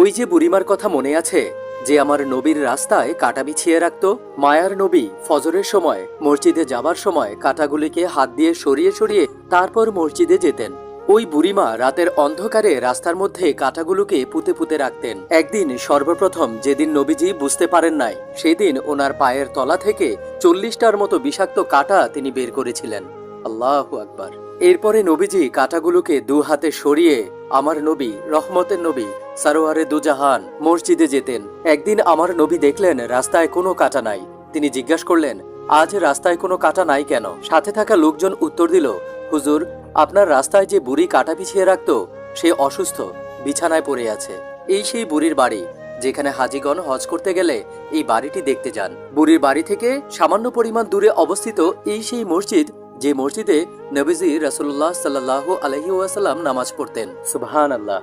ওই যে বুড়িমার কথা মনে আছে, যে আমার নবীর রাস্তায় কাঁটা বিছিয়ে রাখত? মায়ার নবী ফজরের সময় মসজিদে যাবার সময় কাঁটাগুলিকে হাত দিয়ে সরিয়ে সরিয়ে তারপর মসজিদে যেতেন। ওই বুড়িমা রাতের অন্ধকারে রাস্তার মধ্যে কাঁটাগুলোকে পুঁতে পুঁতে রাখতেন। একদিন সর্বপ্রথম যেদিন নবীজি বুঝতে পারেন নাই, সেদিন ওনার পায়ের তলা থেকে 40টার মতো বিষাক্ত কাঁটা তিনি বের করেছিলেন। আল্লাহু আকবার। এরপরে নবীজি কাঁটাগুলোকে দু হাতে সরিয়ে আমার নবী, রহমতের নবী, সারোয়ারে দুজাহান মসজিদে যেতেন। একদিন আমার নবী দেখলেন রাস্তায় কোনো কাঁটা নাই। তিনি জিজ্ঞাসা করলেন, আজ রাস্তায় কোনো কাঁটা নাই কেন? সাথে থাকা লোকজন উত্তর দিল, হুজুর, আপনার রাস্তায় যে বুড়ি কাঁটা বিছিয়ে রাখত, সে অসুস্থ, বিছানায় পড়ে আছে। এই সেই বুড়ির বাড়ি, যেখানে হাজিগণ হজ করতে গেলে এই বাড়িটি দেখতে যান। বুড়ির বাড়ি থেকে সামান্য পরিমাণ দূরে অবস্থিত এই সেই মসজিদ, যে মসজিদে নবীজি রাসূলুল্লাহ সাল্লাল্লাহু আলাইহি ওয়াসাল্লাম নামাজ পড়তেন। সুবহানাল্লাহ।